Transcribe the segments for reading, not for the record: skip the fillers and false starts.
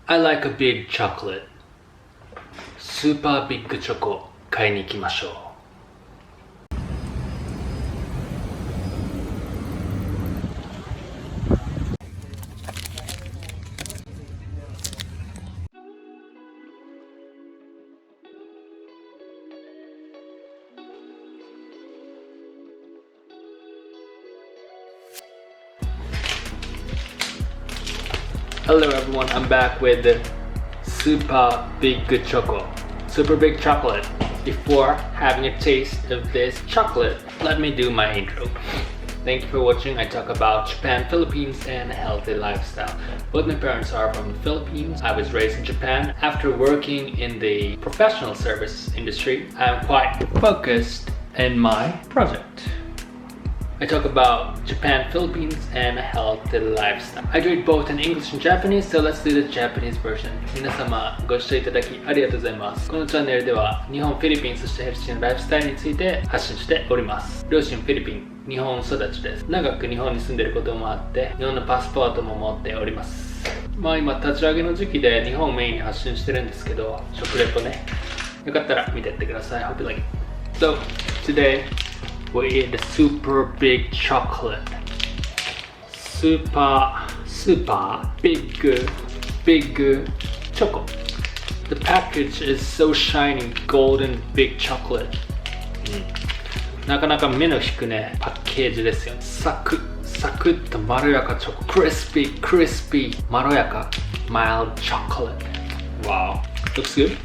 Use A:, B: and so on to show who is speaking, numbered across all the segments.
A: I like a big chocolate. スーパービッグチョコ買いに行きましょう。Hello everyone, I'm back with the Super Big Choco, Super Big Chocolate. Before having a taste of this chocolate, let me do my intro. Thank you for watching. I talk about Japan, Philippines, and a healthy lifestyle. Both my parents are from the Philippines. I was raised in Japan. After working in the professional service industry, I'm quite focused in my project. I talk about Japan, Philippines, and a healthy lifestyle. I do it both in English and Japanese, so let's do the Japanese version. 皆様ご視聴いただきありがとうございます。このチャンネルでは日本、フィリピン、そしてヘルシーなライフスタイルについて発信しております。両親フィリピン、日本育ちです。長く日本に住んでいることもあって、日本のパスポートも持っております。まあ今立ち上げの時期で日本をメインに発信してるんですけど、食レポね。よかったら見てってください。Hope you like it. So today we eat the super big chocolate. Super big choco. The package is so shiny, golden big chocolate. なかなか目の引くねパッケージですよね。サクッとまろやかチョコ。crispy まろやか mild chocolate. Wow, looks good.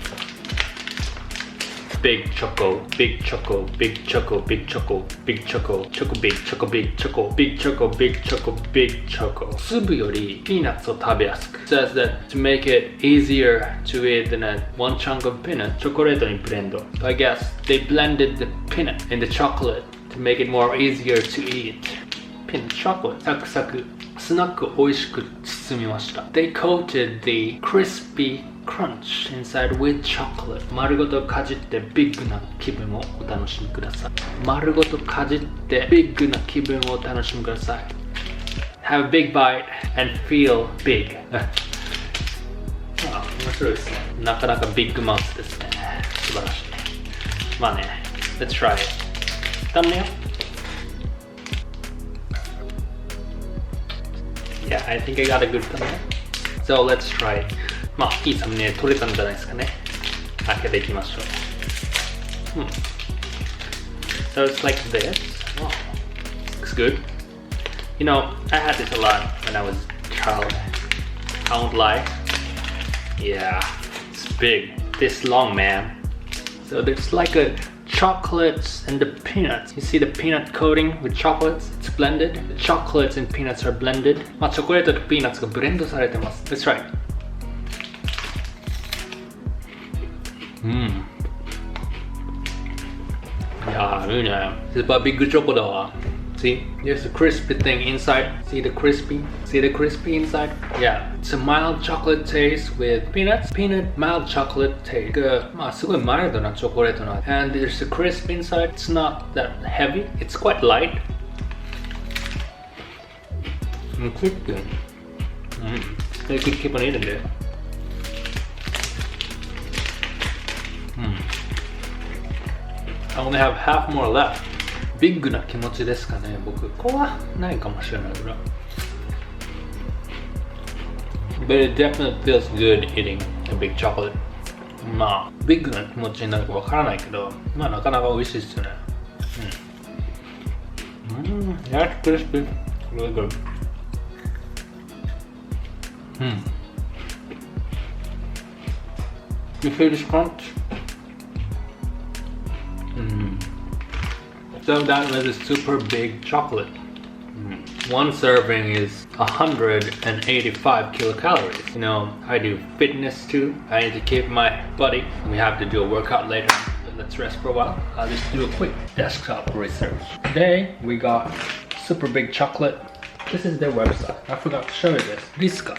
A: Big choco, big choco, big choco, big choco, big choco, choco big choco, big choco, big choco, big choco, big choco. 粒よりピーナッツを食べやすく。It says that to make it easier to eat than one chunk of peanut, チョコレートにブレンド。So I guess they blended the peanut in the chocolate to make it more easier to eat. Peanut chocolate, サクサク。スナックを美味しく包みました。They coated the crispy crunch inside with chocolate. 丸ごとかじってビッグな気分をお楽しみください。丸ごとかじってビッグな気分をお楽しみください。Have a big bite and feel big. 面白いですね。なかなかビッグマウスですね。素晴らしい。まあね、Let's try it. Thumbnail? Yeah, I think I got a good thumbnail. So let's try it. まあいいサムネ撮れたんじゃないですかね。開けていきましょう。So it's like this. Wow. Looks good. You know, I had this a lot when I was a child. I won't lie. Yeah, it's big. This long, man. So there's like a chocolates and the peanuts. You see the peanut coating with chocolates? It's blended. The chocolates and peanuts are blended. まあチョコレートとピーナッツがブレンドされてます。Let's try it. いやー、いいね。スーパービッグチョコだわ。See, there's a crispy thing inside. See the crispy inside? Yeah, it's a mild chocolate taste with peanuts. Peanut mild chocolate taste. まあすごいマイルドなチョコレートな。And there's a crisp inside. It's not that heavy. It's quite light. Crispy. You could keep on eating it. I only have half more left. ビッグな気持ちですかね、僕。ここはないかもしれないぐらい。But it definitely feels good eating a big chocolate. まあ、ビッグな気持ちになるかわからないけど、まあなかなか美味しいですよね。That's crispy. Really good. You feel this crunch? So that was a super big chocolate. One serving is 185 kilocalories. You know, I do fitness too. I need to keep my body. We have to do a workout later. But let's rest for a while. I'll just do a quick desktop research. Today we got super big chocolate. This is their website. I forgot to show you this. RISKA.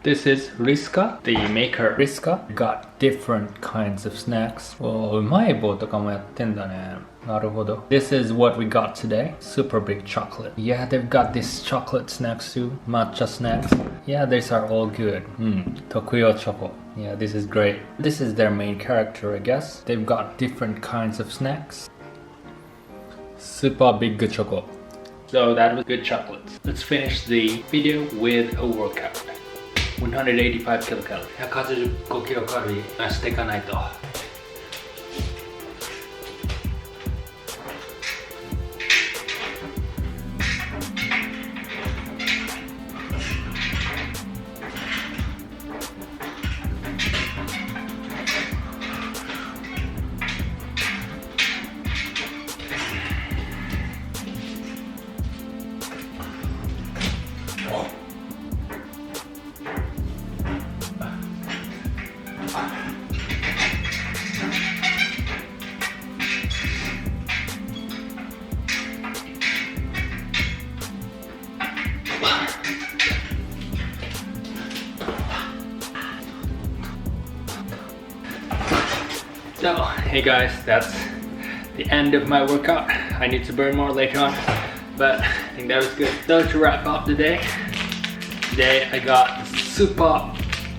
A: This is RISKA, the maker. RISKA got different kinds of snacks. うまい棒とかもやってんだね。なるほど。This is what we got today. Super big chocolate. Yeah, they've got this chocolate snacks too. Matcha snacks. Yeah, these are all good. Tokuyo choco. Yeah, this is great. This is their main character, I guess. They've got different kinds of snacks. Super big choco. So that was good chocolates. Let's finish the video with a workout. 185 kilocalories. 185 kilocalories 出していかないと。So, hey guys, that's the end of my workout. I need to burn more later on, but I think that was good. So to wrap up today I got the Super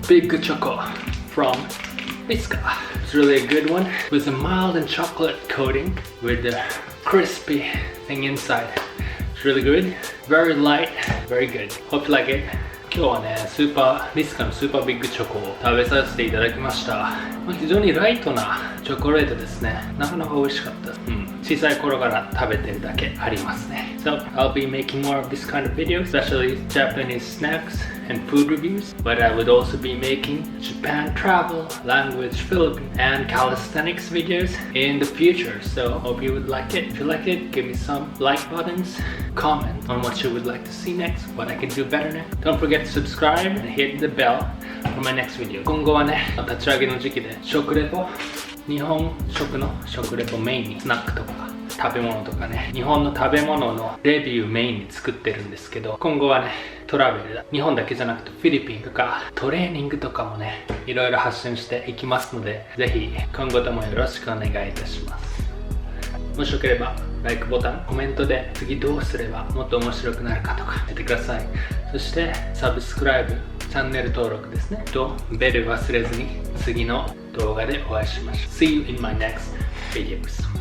A: Big Choco from RISKA. It's really a good one. It was a mild and chocolate coating with the crispy thing inside. It's really good. Very light, very good. Hope you like it. 今日はね、RISKAのスーパービッグチョコを食べさせていただきました。非常にライトなチョコレートですね。なかなか美味しかったです。小さい頃から食べてるだけありますね。So, I'll be making more of this kind of videos, especially Japanese snacks and food reviews. But I would also be making Japan travel, language, Philippine, and calisthenics videos in the future. So, hope you would like it. If you like it, give me some like buttons, comment on what you would like to see next, what I can do better next. Don't forget to subscribe and hit the bell for my next video. 今後はね、立ち上げの時期で食レポ、日本食の食レポメインにスナックとか食べ物とかね、日本の食べ物のレビューメインに作ってるんですけど、今後はね、トラベルだ、日本だけじゃなくてフィリピンとかトレーニングとかもね、いろいろ発信していきますので、ぜひ今後ともよろしくお願いいたします。もしよければ LIKE ボタン、コメントで次どうすればもっと面白くなるかとかやってください。そしてサブスクライブ、チャンネル登録ですね。とベル忘れずに次の動画でお会いしましょう。See you in my next videos.